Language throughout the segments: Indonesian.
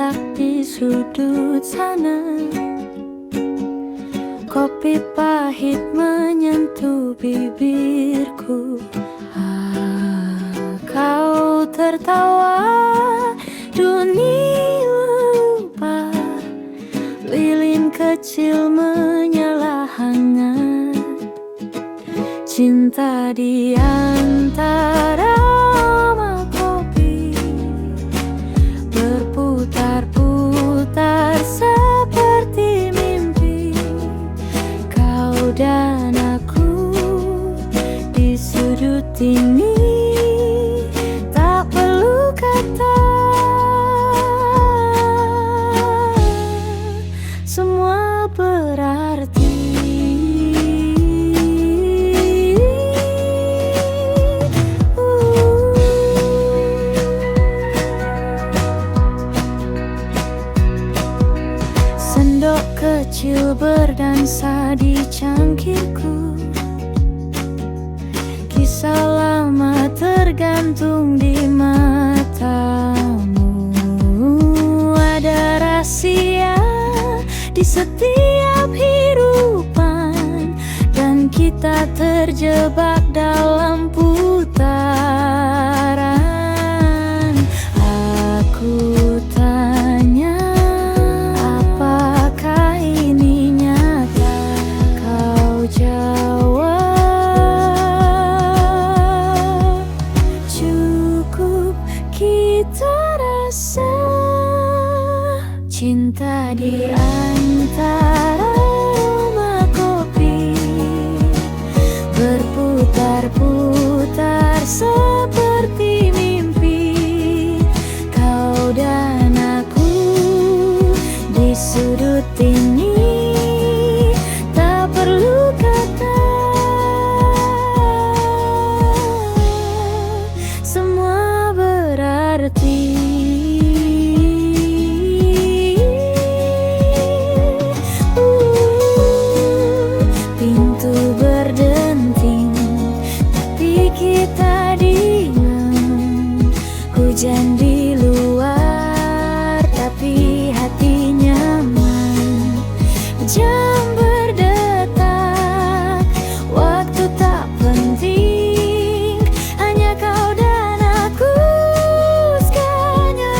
terletak di sudut sana. Kopi pahit menyentuh bibirku. Kau tertawa, dunia lupa. Lilin kecil menyala hangat. Cinta di antara aroma kopi, berputar-putar seperti mimpi. Kau dan aku di sudut ini, tak perlu kata, semua berarti. Sendok kecil berdansa di cangkirku. Kisah lama tergantung di matamu. Ada rahasia di setiap hirupan, dan kita terjebak dalam putaran. Aku tanya, apakah ini nyata? Kau jawab, cukup kita rasa. Cinta di antara aroma kopi, berputar-putar seperti mimpi. Kau dan aku di sudut ini, tak perlu kata, semua berarti. Pintu berdenting, tapi kita diam. Hujan di luar, tapi hati nyaman. Jam berdetak, waktu tak penting. Hanya kau dan aku sekanya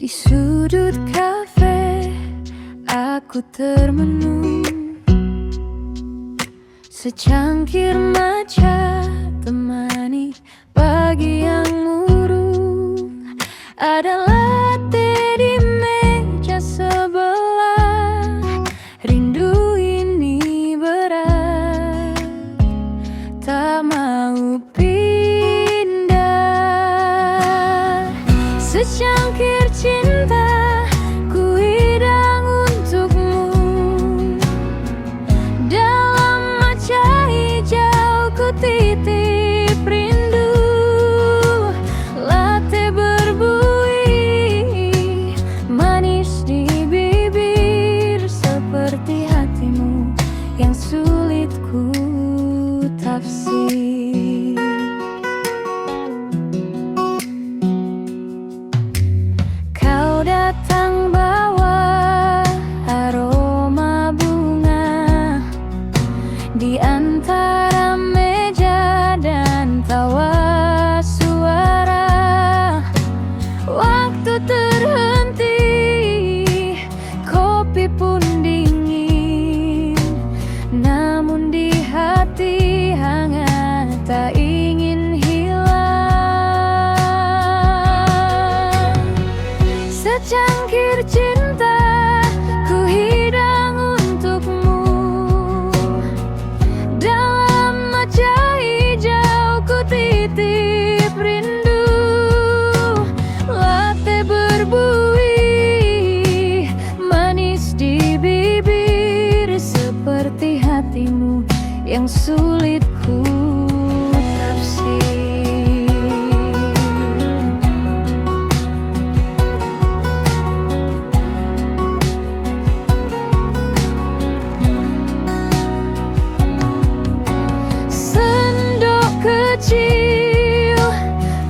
di sudut kafe, aku termenung. Secangkir matcha temani pagi yang murung. Ada latte di meja sebelah. Rindu ini berat, tak mau pindah. Secangkir cinta ku hidang untukmu. Dalam matcha hijau ku titip rindu. Latte berbuih manis di bibir, seperti hatimu yang sulit ku tafsir. Kau datang secangkir cinta ku hidang untukmu. Dalam mata hijau ku titip rindu. Latte berbuih manis di bibir, seperti hatimu yang sulit ku tafsir. Sendok kecil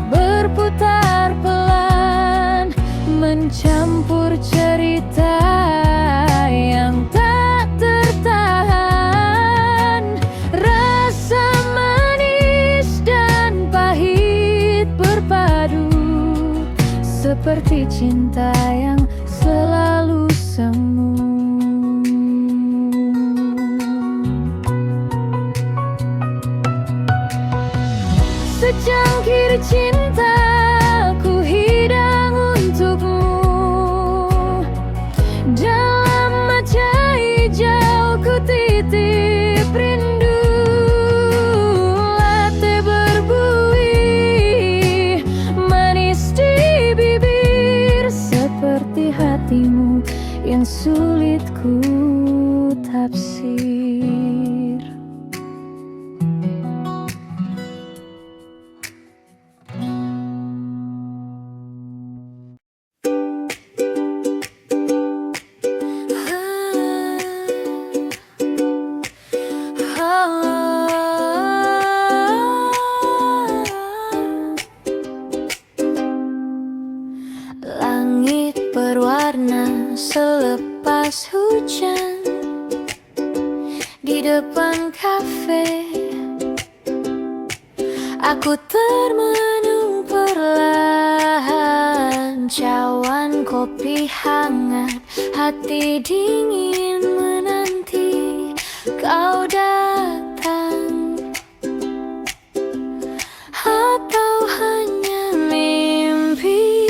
berputar pelan, mencampur cerita yang tak tertahan. Rasa manis dan pahit berpadu, seperti cinta yang selalu semu. Secangkir cinta ku hidang untukmu. Dalam mata hijau ku titip rindu. Latte berbuih manis di bibir, seperti hatimu yang sulit ku tafsir. Langit berwarna selepas hujan di depan kafe. Aku termenung perlahan, cawan kopi hangat, hati dingin menanti kau datang. Atau hanya mimpi.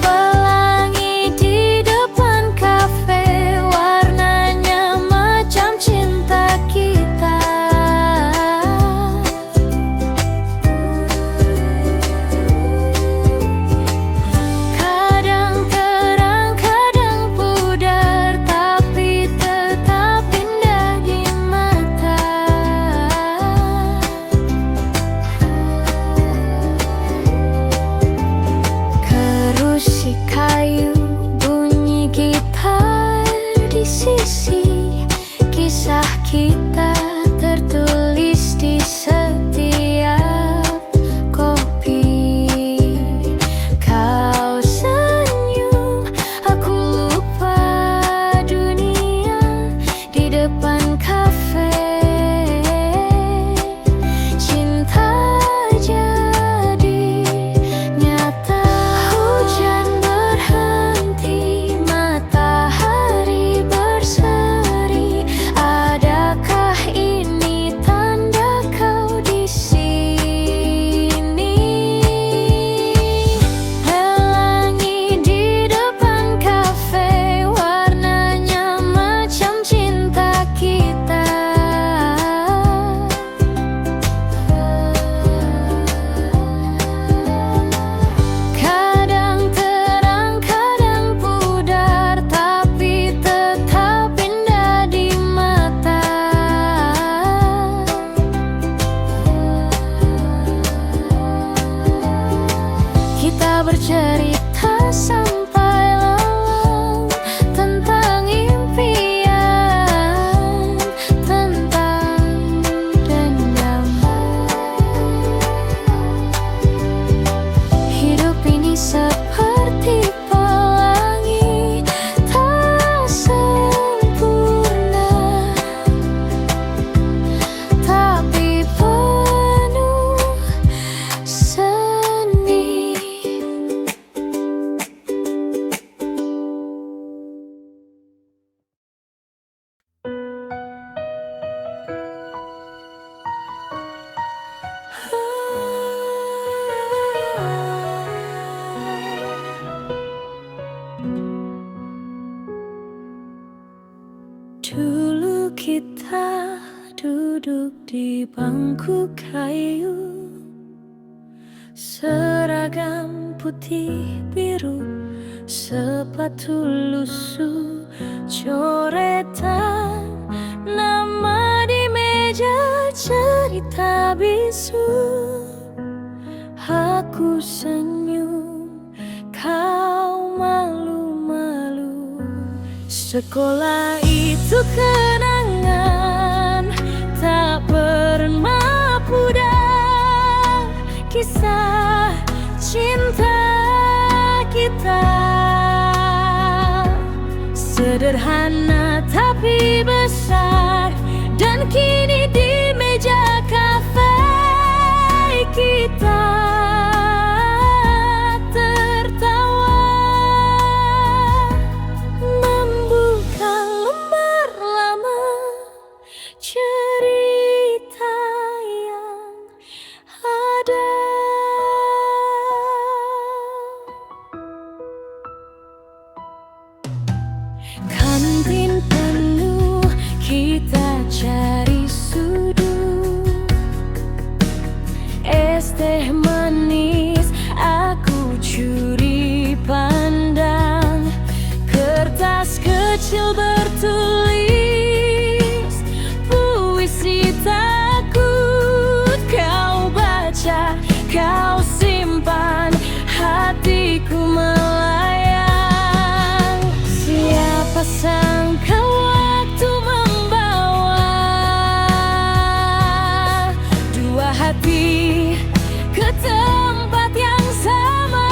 Pelangi di depan kafe, warnanya macam cinta kita. Kadang terang, kadang pudar, tapi tetap indah di mata. Kita duduk di bangku kayu, seragam putih biru, sepatu lusuh, coretan nama di meja, cerita bisu. Aku senyum, kau malu-malu. Sekolah itu kenangan tak pernah pudar, kisah cinta kita sederhana tapi besar, dan kini di meja kafe kita tertawa, membuka lembar lama, cerita yang ada. Kantin penuh, kita cari sudut. Es teh manis, aku curi pandang. Kertas kecil bertulis puisi takut kau baca, kau simpan, hatiku melayang. Siapa sangka waktu membawa dua hati ke tempat yang sama.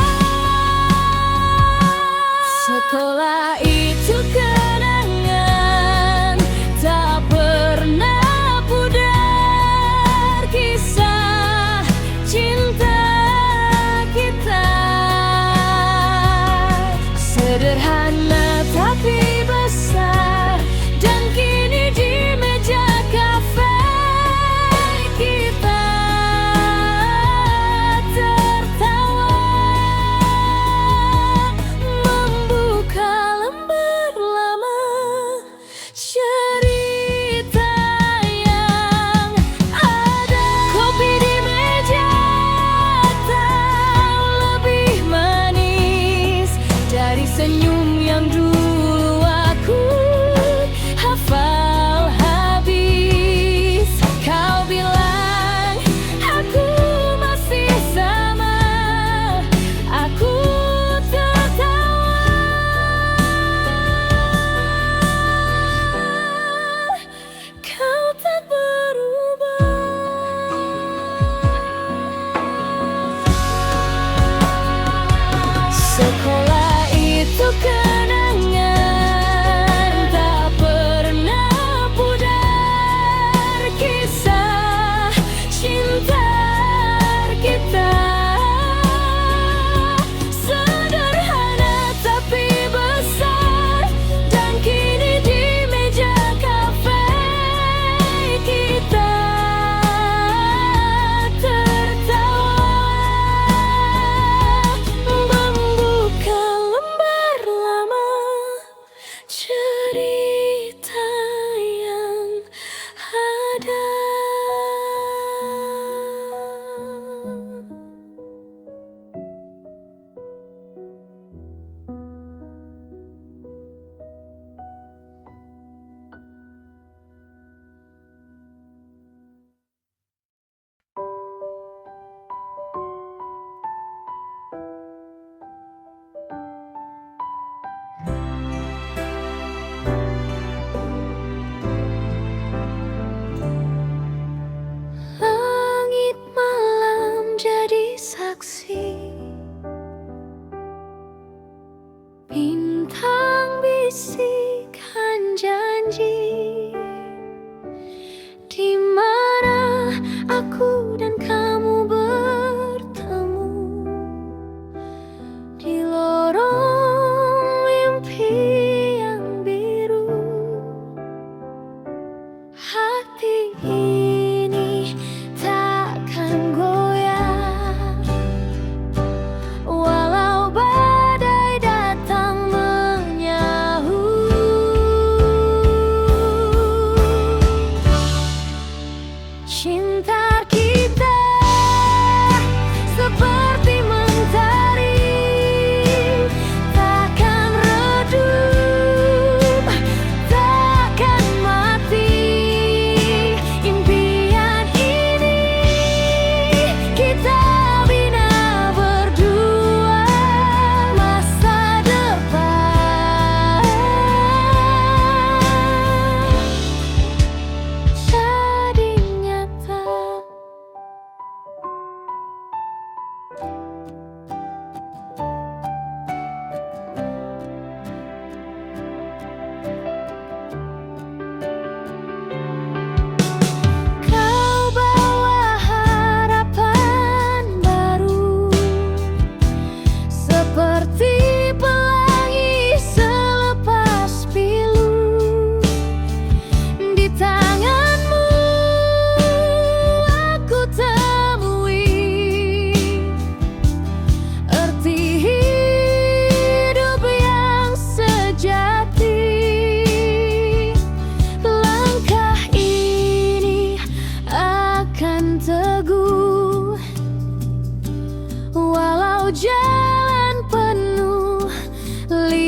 Setelah itu kenangan tak pernah pudar, kisah cinta kita sederhana tapi besar, dan kini di meja kafe kita tertawa, membuka lembar lama, cerita yang ada. Kopi di meja tak lebih manis dari senyum yang dulu aku hafal habis. Kau bilang aku masih sama, aku tertawa. Kau tak berubah. Sekolah itu kenangan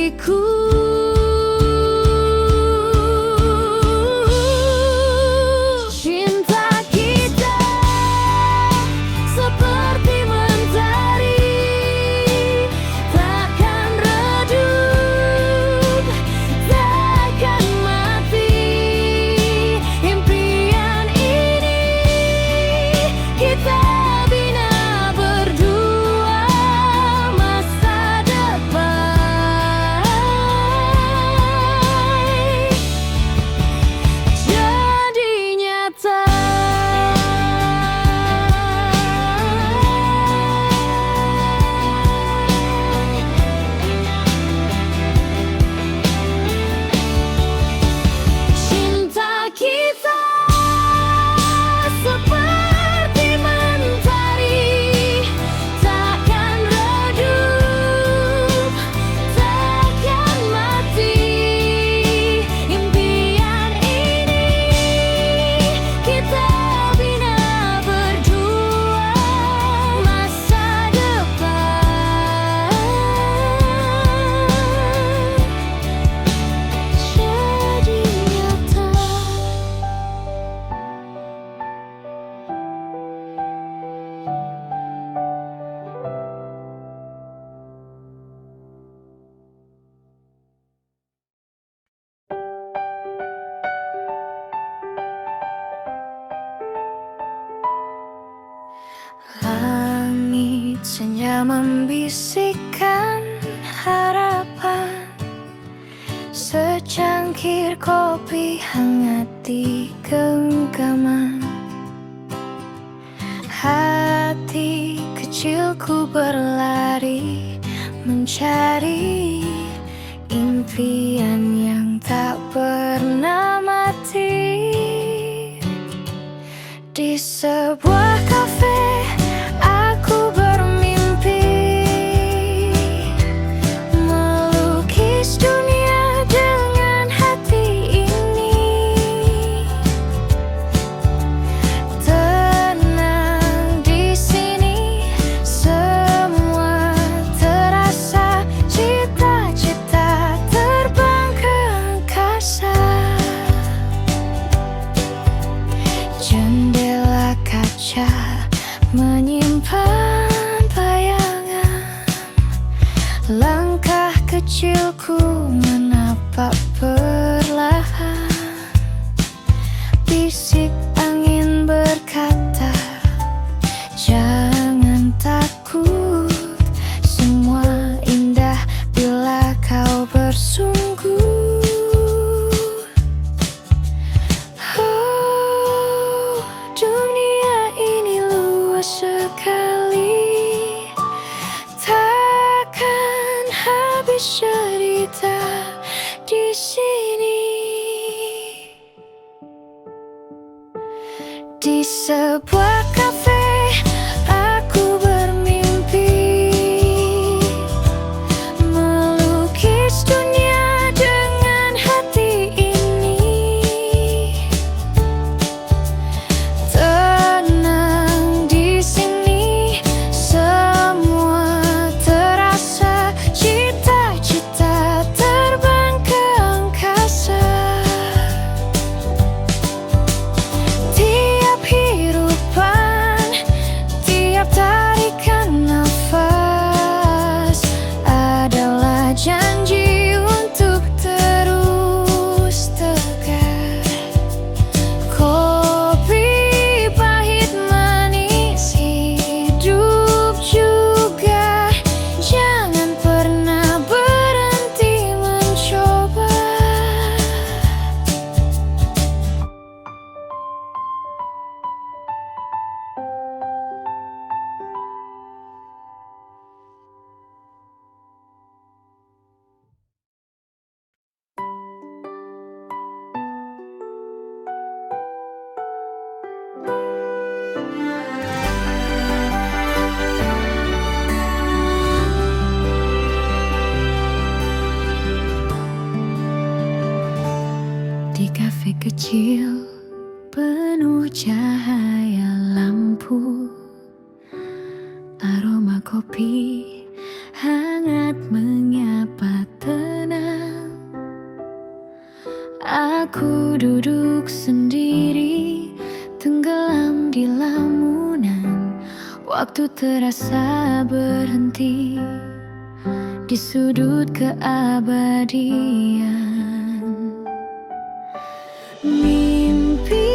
diriku. Cinta kita seperti mentari, takkan redup, takkan mati. Impian ini kita bina berdua, masa depan jadi nyata. Cinta kita seperti mentari, takkan redup, takkan mati. Impian ini kita bina berdua, masa depan jadi nyata. Langit senja membisikkan harapan, secangkir kopi hangat di genggaman. Hati kecilku berlari mencari impian yang tak pernah mati. Di sebuah kafe aku bermimpi melukis dunia dengan hati ini. Tenang di sini, semua terasa, cita-cita terbang ke angkasa. Jendela kaca menyimpan bayangan, langkah kecilku menapak perlahan. Bisik angin berkata, jangan takut, semua indah bila kau bersungguh. Oh, dunia ini luas sekali, takkan habis cerita di sini. Di sebuah kafe aku bermimpi melukis dunia dengan hati ini. Tenang di sini, semua terasa, cita-cita terbang ke angkasa. Tiap hirupan, tiap tarikan nafas adalah janji untuk terus tegar. Kopi pahit manis hidup juga, jangan pernah berhenti mencoba. Di kafe kecil penuh cahaya lampu, aroma kopi hangat menyapa Aku duduk sendiri, tenggelam di lamunan. Waktu terasa berhenti di sudut keabadian. Mimpi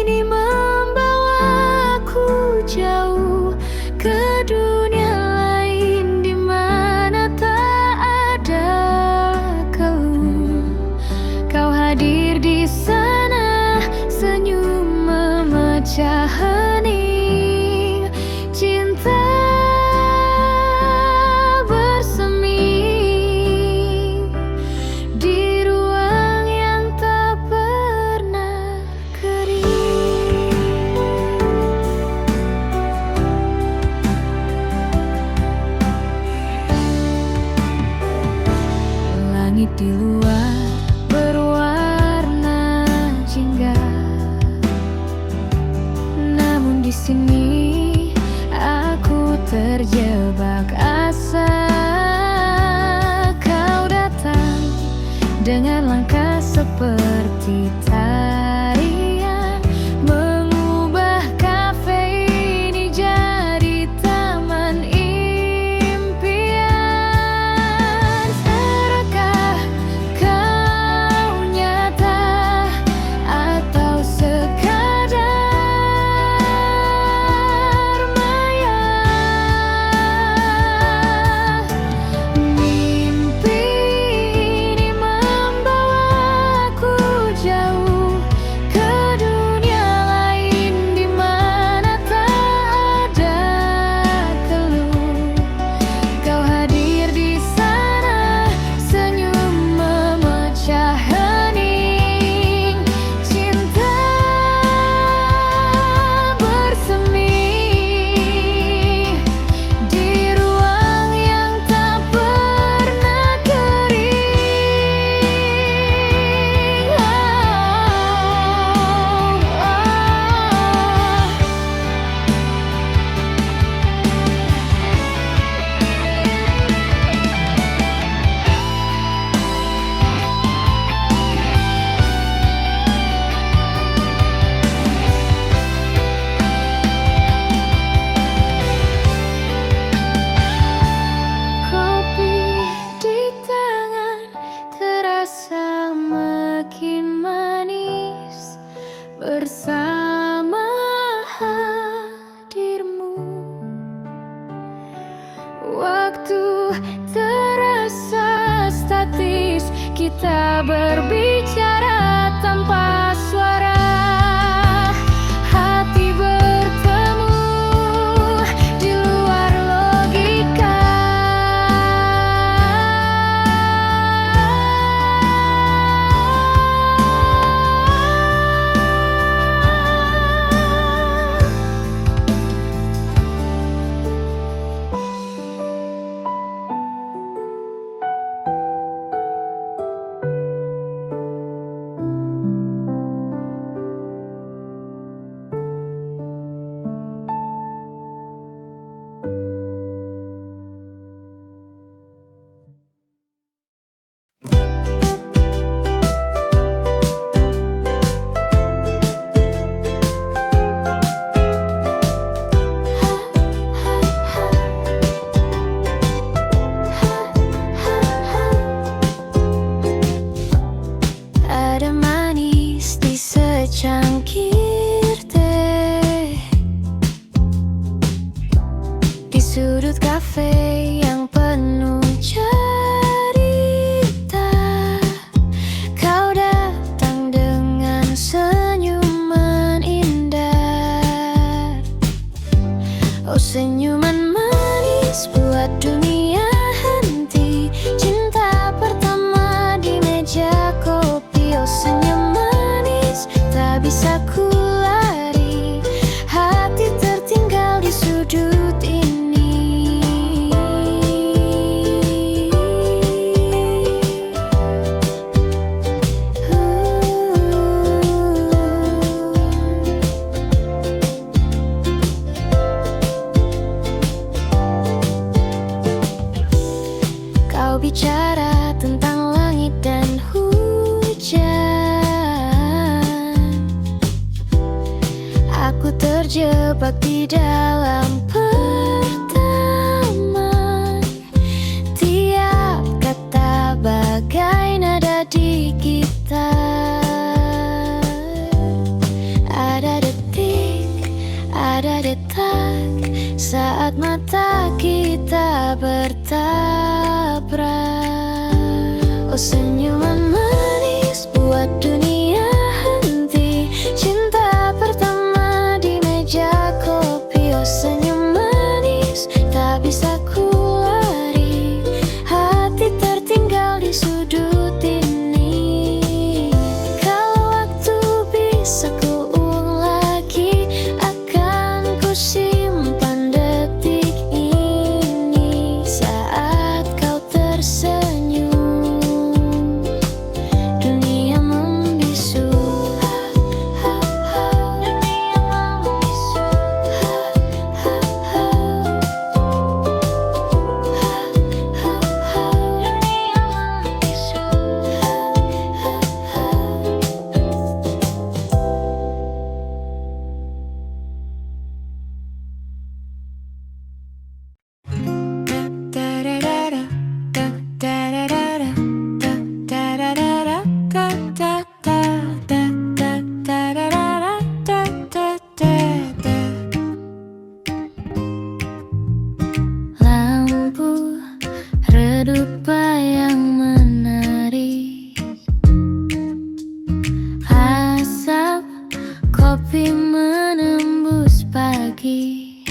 ini membawaku jauh ke dunia lain di mana tak ada keluh. Kau hadir di sana, senyum memecah hening. Cinta bersemi di ruang yang tak pernah kering. Langit di luar berwarna jingga, namun di sini aku terjebak asa. Kau datang dengan langkah seperti tarian, mengubah kafe ini jadi taman impian. Serakah kau nyata atau sekadar maya? Mimpi ini membawaku jauh ke dunia lain di mana tak ada keluh. Kau hadir di sana, senyum memecah hening. Cinta bersemi di ruang yang tak pernah kering. Kopi di tangan terasa makin manis bersama hadirmu. Waktu terasa statis, kita berbicara tanpa suara. Hati bertemu di luar logika. dalam pertemuan. Tiap kata bagai nada di gitar. Ada detik, ada detak saat mata kita bertabrak. Oh senyuman manis buat dunia henti. Cinta pertama di meja kopi. Oh senyum manis tak bisa ku lari. Hati tertinggal di sudut ini. Kalau waktu bisa ku ulang lagi, akan ku simpan detik ini. Saat kau tersenyum, dunia membisu. Dunia membisu. Dunia membisu. Lampu redup yang menari. Asap kopi menembus pagi.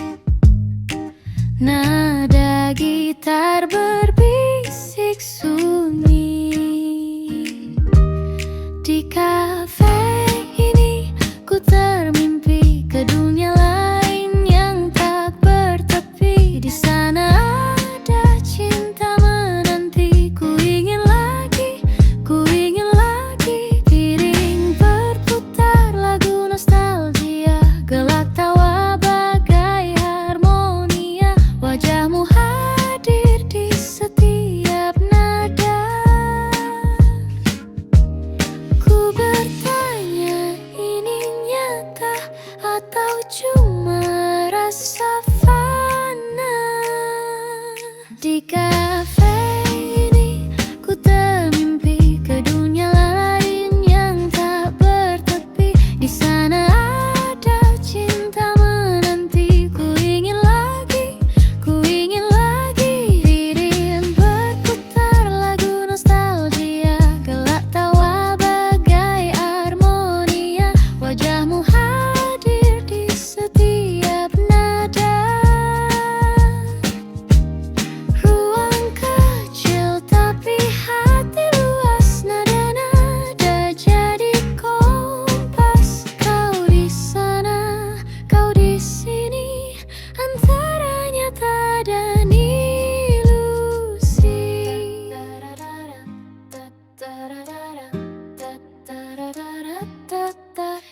Nada gitar berbisik sunyi. Di kafe ini ku termimpi ke dunia lain yang tak bertepi. Di sana ada cinta menanti. Ku ingin lagi, ku ingin lagi. Piring berputar lagu nostalgia. Gelak tawa bagai harmonia. Wajahmu hadir di setiap nada. Ku bertanya, ini nyata atau cuma rasa fana? Di kafe ini ku termimpi ke dunia lain yang tak bertepi. Di sana ada cinta menanti. Ku ingin lagi, ku ingin lagi. Piring berputar lagu nostalgia. Gelak tawa bagai harmonia. Wajahmu hadir di setiap nada. Ruang kecil tapi hati luas. Nada-nada jadi kompas. Kau di sana, kau di sini. Antara nyata dan ilusi.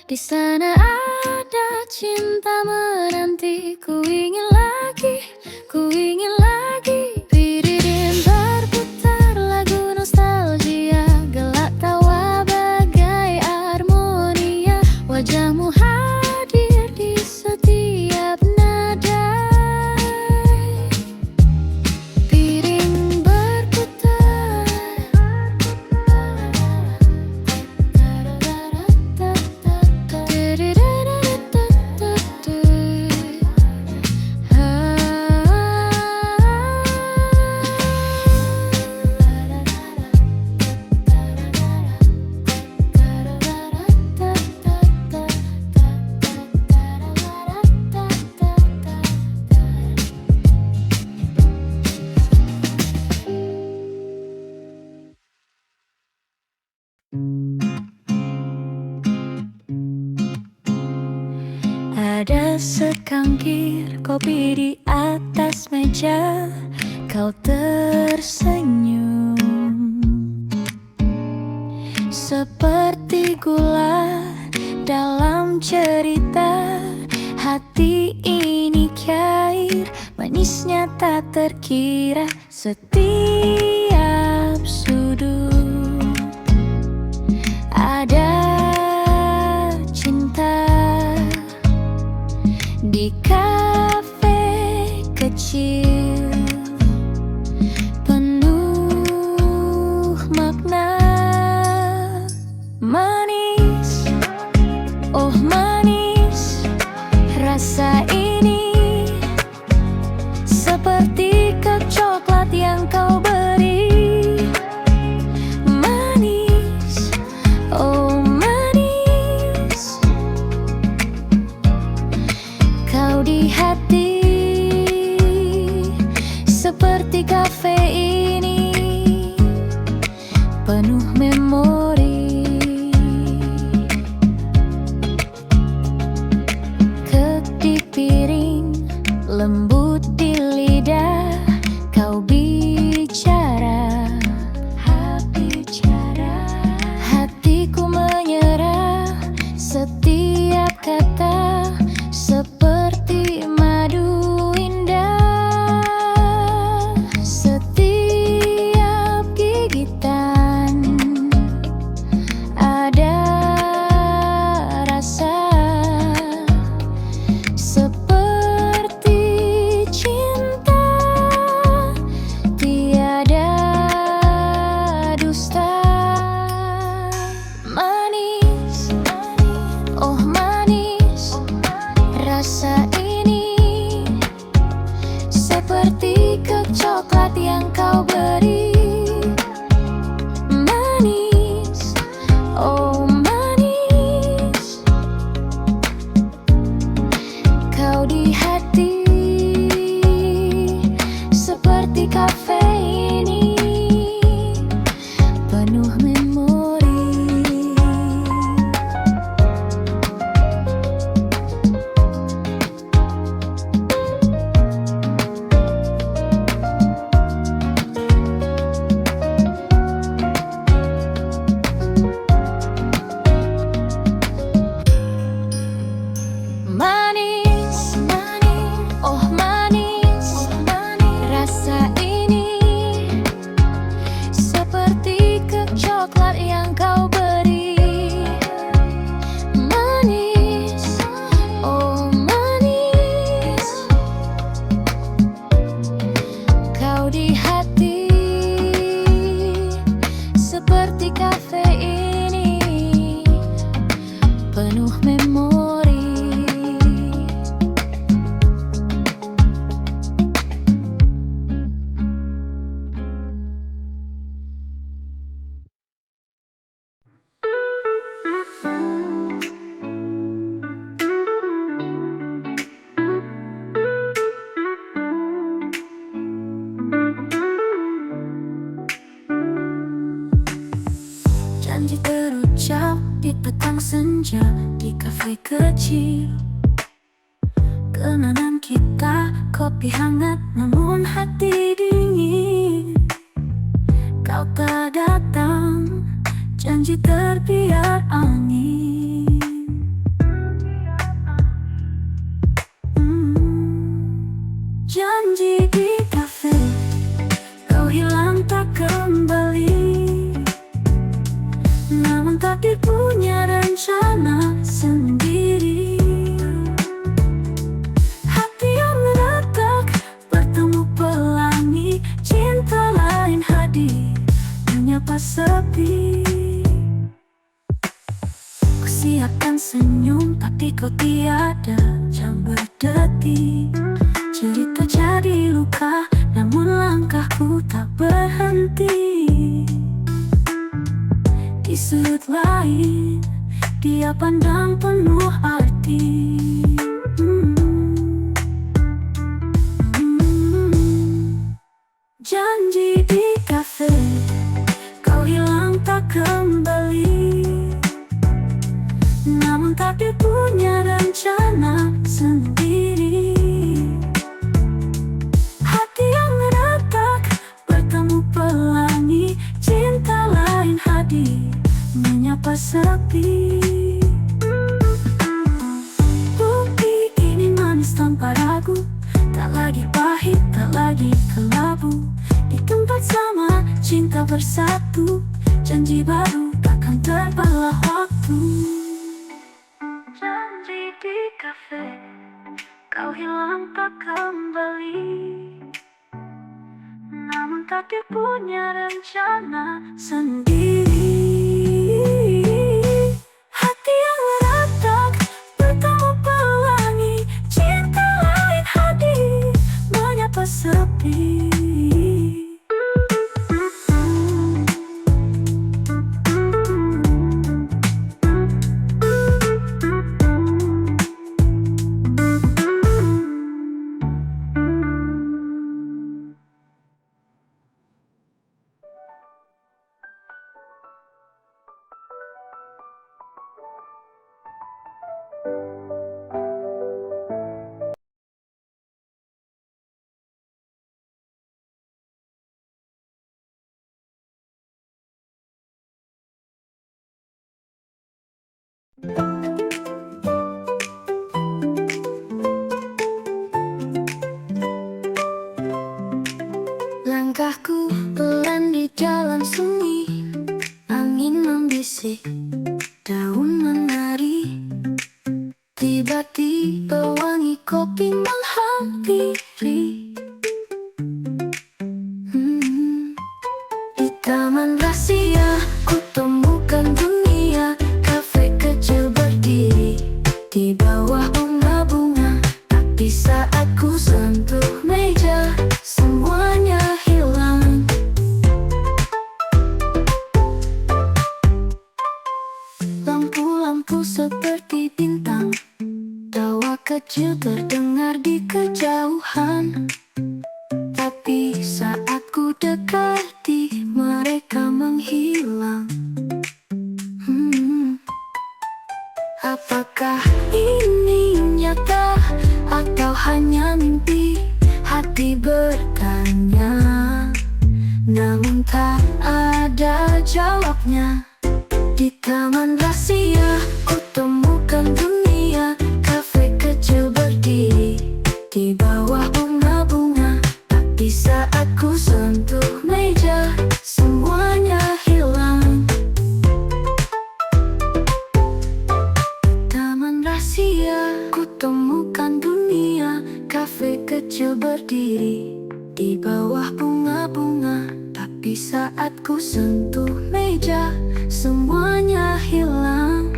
Di sana ada cinta menanti. Ku ingin lagi, ku ingin lagi. Piring berputar lagu nostalgia. Gelak tawa bagai harmonia. Wajahmu hadir di setiap nada. Piring berputar. Ada sekangkir kopi di atas meja. Kau tersenyum seperti gula dalam cerita. Hati ini cair, manisnya tak terkira. Setiap sudut ada cinta. Di makna. Manis, oh manis, rasa ini seperti kek coklat yang kau beri. Manis, oh manis, kau di hati seperti kafe ini penuh memori. Kek di piring, lembut di lidah, kau bicara, hatiku menyerah. Setiap kata seperti madu indah, setiap gigitan ada rasa seperti cinta, tiada dusta. Manis, oh manis, rasa ini seperti kek coklat yang kau beri. Manis, oh manis, kau di hati seperti kafe ini penuh memori. Manis, oh manis, rasa ini seperti kek coklat yang kau beri. Manis, oh manis, kau di hati seperti kafe ini penuh memori. Janji terucap di petang senja di kafe kecil. Kenangan kita, kopi hangat namun hati dingin. Kau tak datang, janji terbiar angin. Janji di kafe, kau hilang tak kembali. Namun takdir punya rencana sendiri. Hati yang retak bertemu pelangi, cinta lain hadir menyapa sepi. Ku siapkan senyum tapi kau tiada, jam berdetik. Cerita jadi luka namun langkahku tak berhenti. Di sudut lain, dia pandang penuh arti. Janji di kafe, kau hilang tak kembali. Namun takdir punya rencana sendiri. Hati yang retak bertemu pelangi, cinta lain hadir menyapa sepi. Bukti ini manis tanpa ragu, tak lagi pahit, tak lagi kelabu. Di tempat sama, cinta bersatu, janji baru takkan terbelah waktu. Janji di kafe, kau hilang tak kembali. namun takdir punya rencana sendiri. Hati yang retak bertemu pelangi, cinta lain hadir menyapa sepi. Langkahku pelan di jalan sunyi, angin membisik, daun menari. Tiba-tiba wangi kopi menghampiri. Di taman rahasia ku temukan dunia, kafe kecil berdiri di bawah bunga-bunga. Tapi saat ku sentuh meja, semuanya hilang. Lampu-lampu seperti bintang, tawa kecil terdengar di kejauhan. Tapi saat ku dekati, mereka menghilang. Apakah ini nyata atau hanya mimpi? Hati bertanya, namun tak ada jawabnya. Di taman rahasia ku temukan dunia, kafe kecil berdiri di bawah bunga-bunga. Tapi saat ku sentuh meja, semuanya hilang. Taman rahasia ku temukan dunia, kafe kecil berdiri di bawah bunga-bunga. Tapi saat ku sentuh meja, semuanya hilang.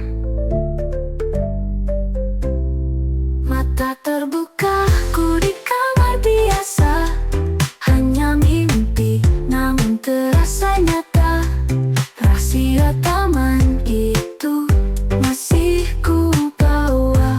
Mata terbuka, ku di kamar biasa, hanya mimpi, namun terasa nyata. Rahasia taman itu masih ku bawa.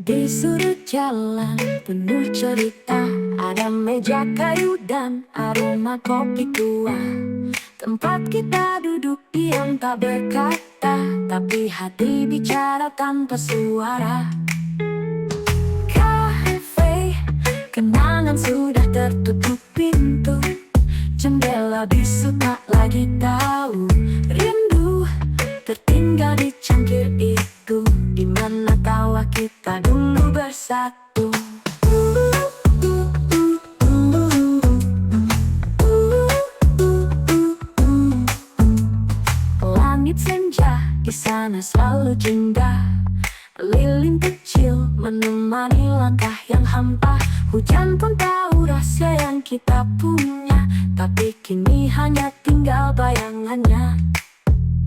Di sudut jalan penuh cerita, ada meja kayu dan aroma kopi tua. Tempat kita duduk diam tak berkata, tapi hati bicara tanpa suara. Kafe, kenangan sudah tertutup pintu. Jendela bisu tak lagi tahu. Rindu tertinggal di cangkir itu, di mana tawa kita dulu bersatu. Langit senja di sana selalu indah. Lilin kecil menemani langkah yang hampa. Hujan pun tahu rahasia yang kita punya, tapi kini hanya tinggal bayangannya.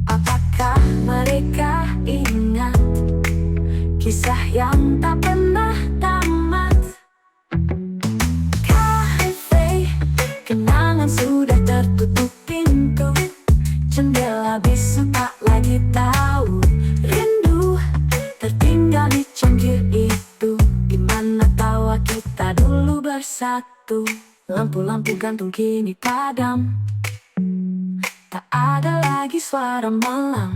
Apakah mereka ingat kisah yang tak pernah tamat? Kafe, kenangan sudah tertutup pintu. Jendela bisu tak lagi tahu. Rindu tertinggal di cangkir itu, di mana tawa kita dulu bersatu. Lampu-lampu gantung kini padam, tak ada lagi suara malam.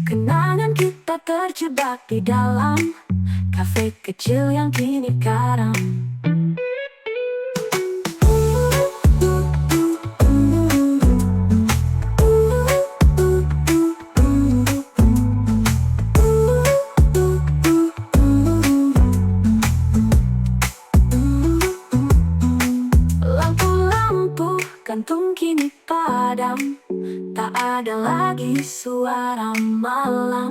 Kenangan kita terjebak di dalam kafe kecil yang kini karam. Lampu-lampu kantung kini padam, tak ada lagi suara malam.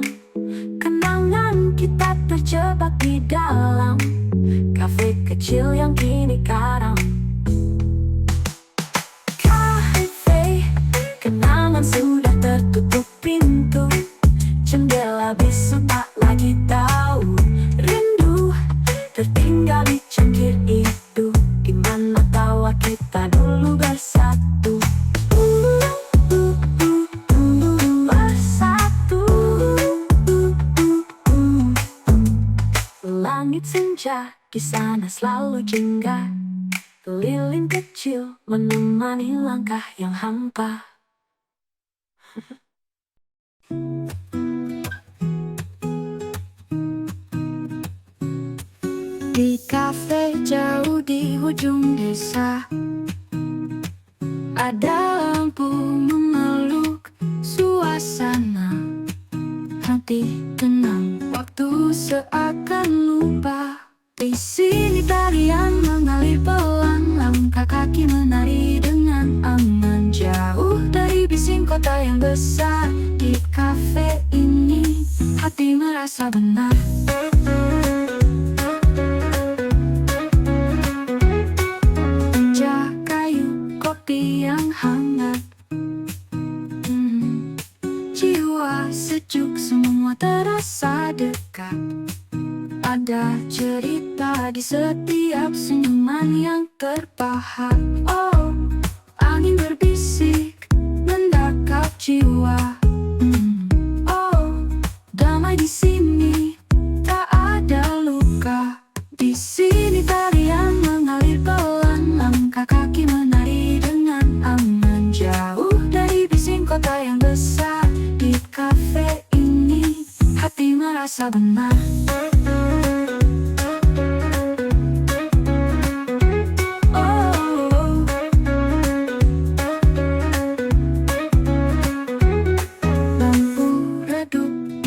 Kenangan kita terjebak di dalam kafe kecil yang kini karam. Kafe, kenangan sudah tertutup pintu. Jendela bisu tak lagi tahu. Rindu tertinggal di cangkir itu, di mana tawa kita dulu bersatu. Langit senja di sana selalu jingga, lilin kecil menemani langkah yang hampa. Di kafe jauh di ujung desa, ada lampu memeluk suasana. Hati tenang, waktu seakan lupa. Di sini tarian mengalir pelan, langkah kaki menari dengan aman, jauh dari bising kota yang besar. Di kafe ini hati merasa benar. Meja kayu, kopi yang hangat, jiwa sejuk, semua terasa dekat. Ada cerita di setiap senyuman yang terpahat. Oh, angin berbisik mendekap jiwa. Oh, damai di sini, tak ada luka. Di sini tarian mengalir pelan, langkah kaki menari dengan aman, jauh dari bising kota yang besar. Di kafe ini hati merasa benar.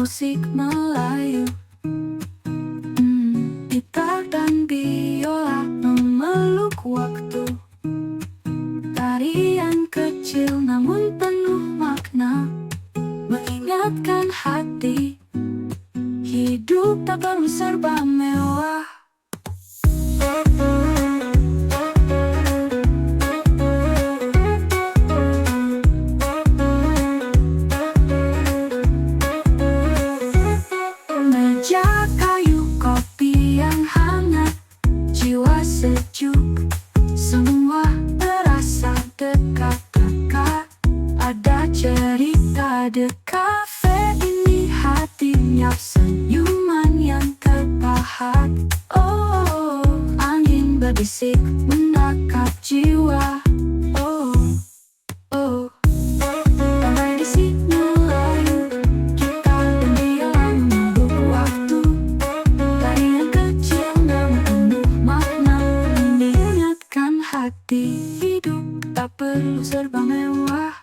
Musik Melayu, gitar dan biola memeluk waktu. Tarian kecil namun penuh makna, mengingatkan hati, hidup tak perlu serba mewah. Meja kayu, kopi yang hangat, jiwa sejuk, semua terasa dekat-dekat. Ada cerita di kafe ini, hati nyiap senyuman yang terpahat. Oh, angin berbisik mendekap jiwa. Oh, oh, damai di sini layu, gitar dan biola memeluk waktu. Tarian kecil namun penuh makna, mengingatkan hati, hidup tak perlu serba mewah.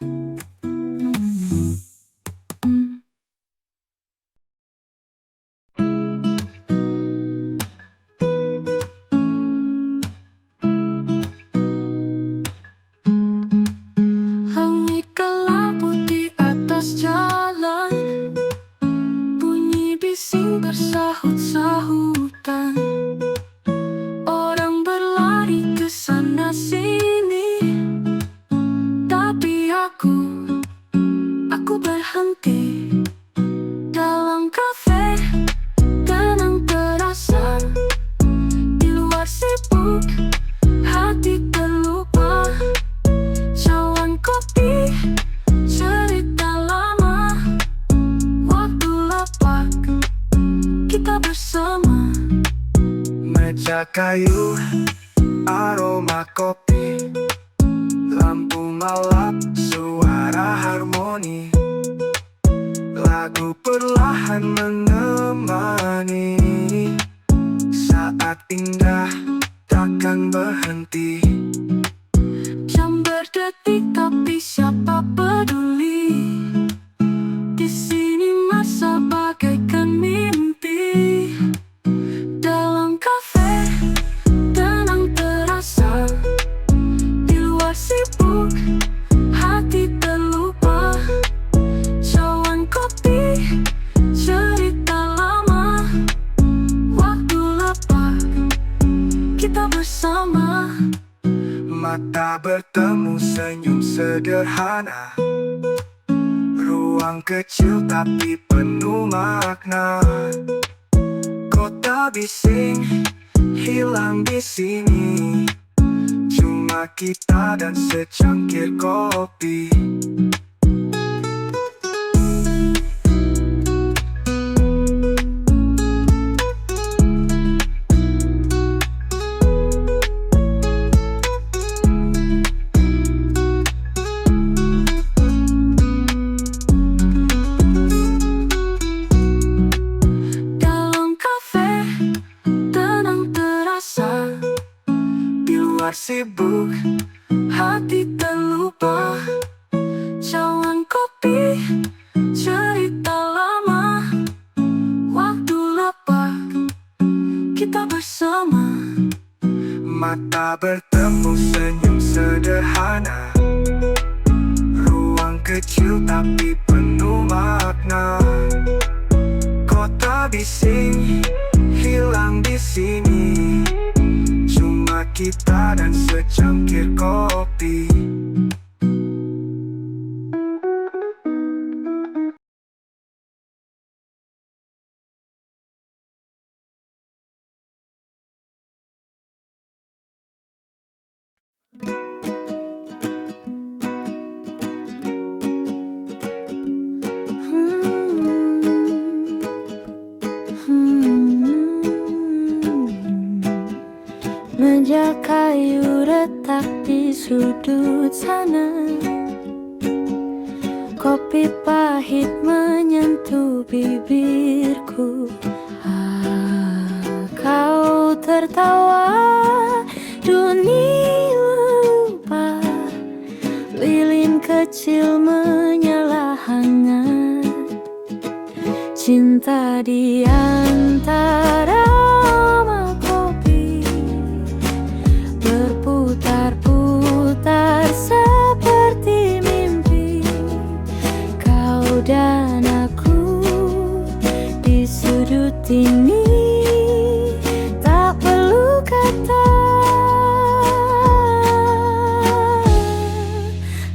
Hangitkan lampu di atas jalan, bunyi bising bersahut-sahutan. Orang berlari ke sana sini, tapi aku berhenti dalam kafe. Tenang terasa, di luar sibuk, hati terlupa. Cawan kopi, cerita lama, waktu lapak kita bersama. Meja kayu, aroma kopi, lampu malap, suara harmoni. Lagu perlahan menemani, Saat indah takkan berhenti. Jam berdetik tapi siapa peduli. Di sini masa bagaikan mimpi. Dalam kafe tenang terasa. Di luar sibuk hati terlupa. Cawan kopi cerita lama. Waktu lepas kita bersama. Mata bertemu senyum sederhana. Ruang kecil tapi penuh makna. Kota bising hilang di sini. Cuma kita dan secangkir kopi. Sibuk, hati terlupa. Cawan kopi, cerita lama. Waktu lepas, kita bersama. Mata bertemu senyum sederhana. Ruang kecil tapi penuh makna. Kota bising hilang di sini. Kita dan secangkir kopi. Meja kayu retak di sudut sana. Kopi pahit menyentuh bibirku. Kau tertawa, dunia lupa. Lilin kecil menyala hangat. Cinta di antara berputar-putar seperti mimpi. Kau dan aku di sudut ini. Tak perlu kata,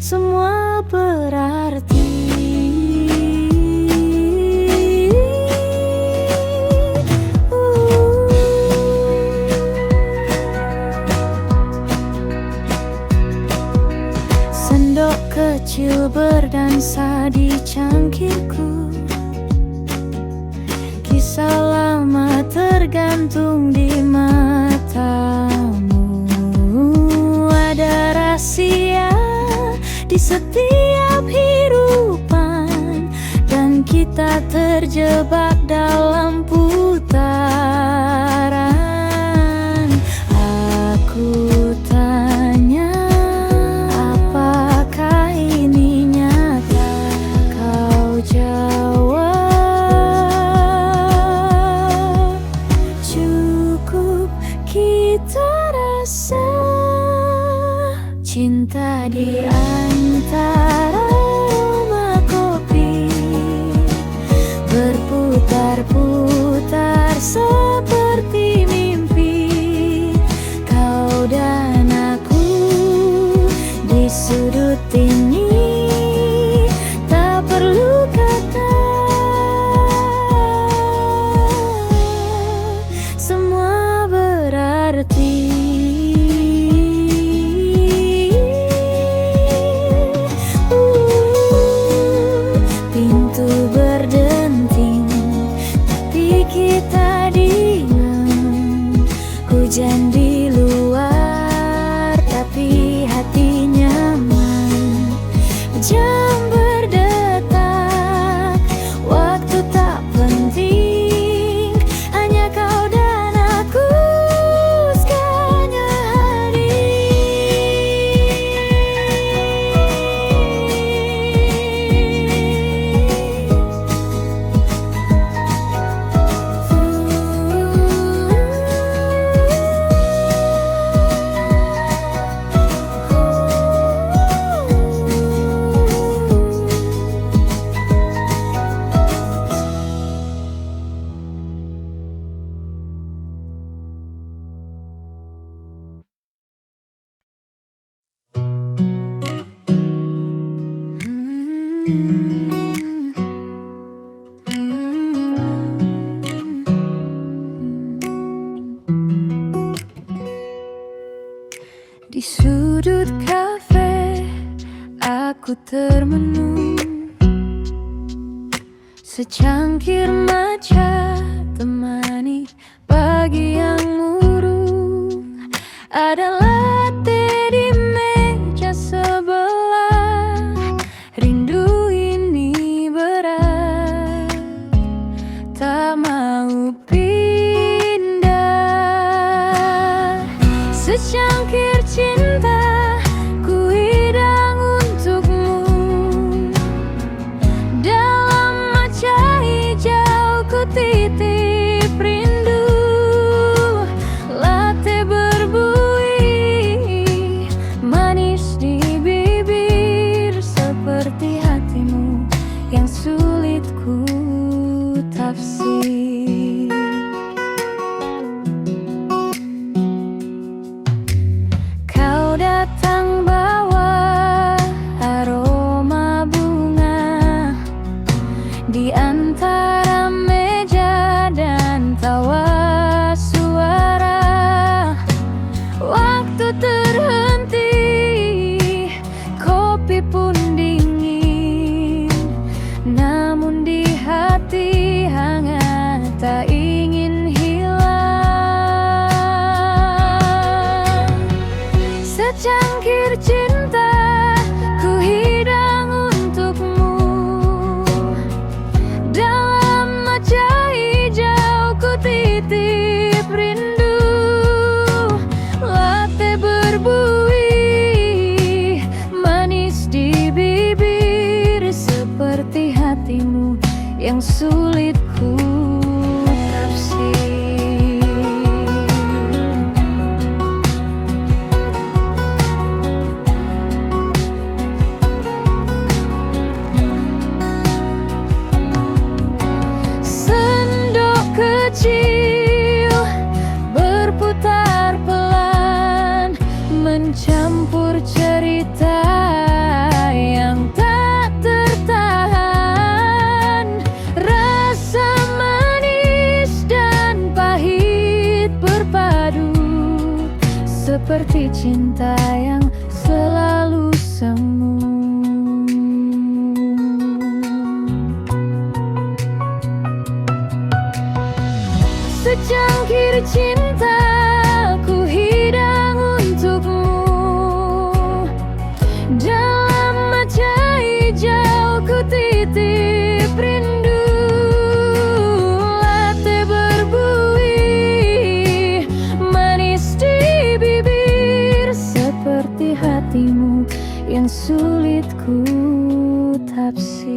semua berarti. Sendok kecil berdansa di cangkirku. Kisah lama tergantung di matamu. Ada rahasia di setiap hidupan. Dan kita terjebak dalam putaran. Aku tanya, apakah ini nyata? Kau jawab, cukup kita rasa. Cinta di antara rumah kopi. Berputar-putar seperti mimpi. Kau dan aku di sudut ini. Tak perlu kata, semua berarti. Pintu berdenting tapi kita diam. Hujan di luar tapi hati nyaman. kafe aku termenung, secangkir matcha temani pagi yang murung. Ada latte di meja sebelah, rindu ini berat, tak mau pindah. Secangkir cinta ku hidang untukmu, dalam matcha hijau ku titip rindu. Latte berbuih manis di bibir, seperti hatimu yang sulit ku tafsir. Kau datang bawa aroma bunga, di antara meja dan tawa suara. Waktu terhenti, kopi pun dingin, namun di hati hangat tak ingin hilang. Secangkir cinta ku hidang untukmu, dalam matcha hijau ku titip rindu. Latte berbuih manis di bibir, seperti hatimu yang sulit ku tafsir. Sendok kecil berputar pelan, mencampur cerita yang tak tertahan. Rasa manis dan pahit berpadu, seperti cinta yang selalu semu. Secangkir cinta ku hidang untukmu, dalam matcha hijau ku titip rindu. Latte berbuih manis di bibir, seperti hatimu yang sulit ku tafsir.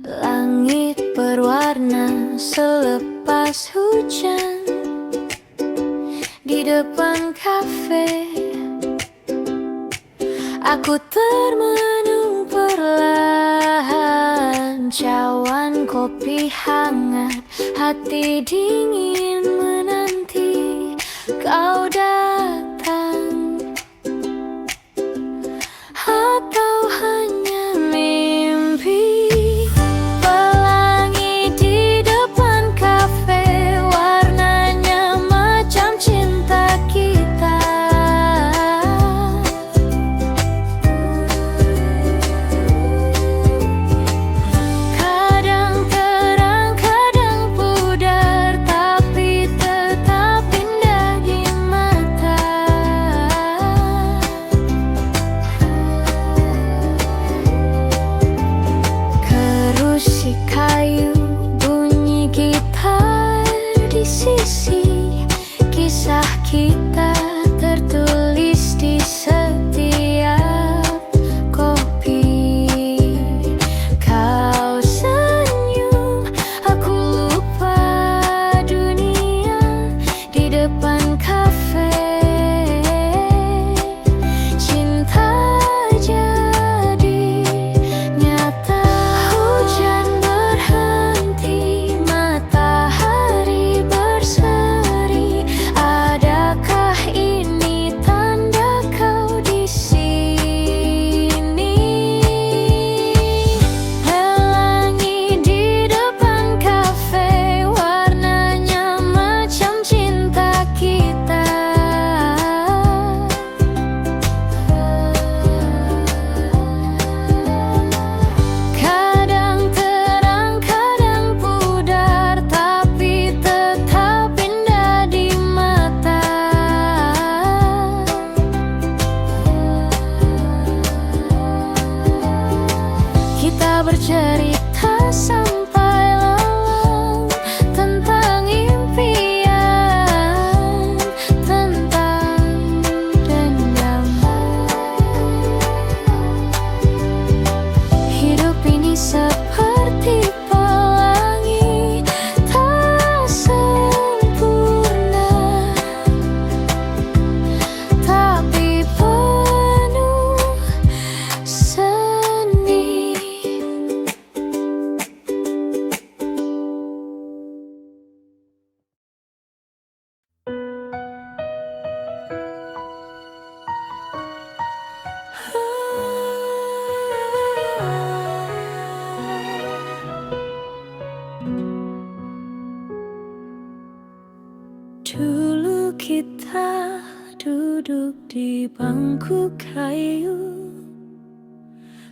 Langit berwarna selepas hujan, di depan kafe aku termenung perlahan. Cawan kopi hangat, hati dingin menanti kau datang. Atau hanya mimpi. Pelangi di depan kafe, warnanya macam cinta kita. Kadang terang, kadang pudar, tapi tetap indah di mata. duduk di bangku kayu,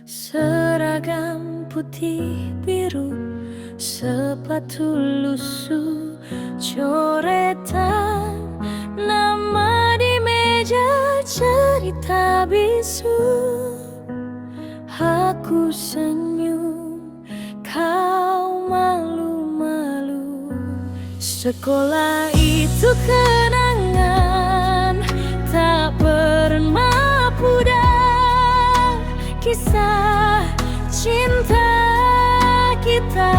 seragam putih biru, sepatu lusuh, coretan nama di meja, cerita bisu. Aku senyum, kau malu-malu. Sekolah itu kenangan tak pernah pudar, kisah cinta kita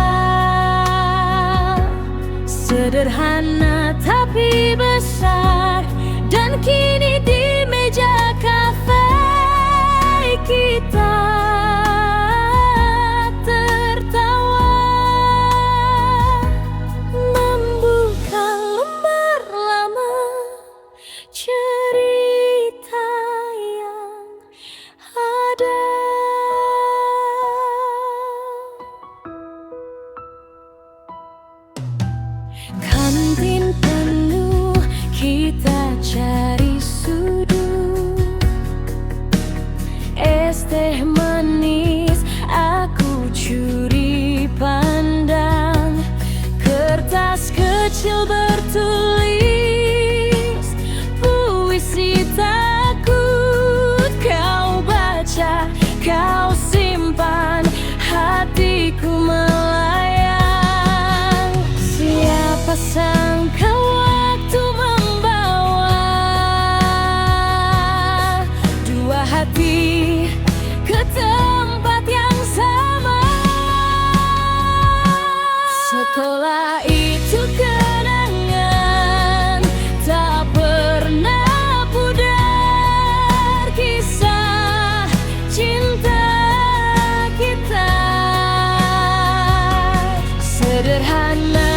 sederhana tapi besar, dan kini di meja kafe kita tertawa, membuka lembar lama cerita yang ada. Kantin penuh, kita cari sudut, es teh manis aku curi pandang, kertas kecil bertulis puisi takut kau baca, kau simpan, hatiku melayang. Siapa sangka waktu membawa dua hati ke tempat yang sama. Setelah itu kenangan tak pernah pudar, kisah cinta kita sederhana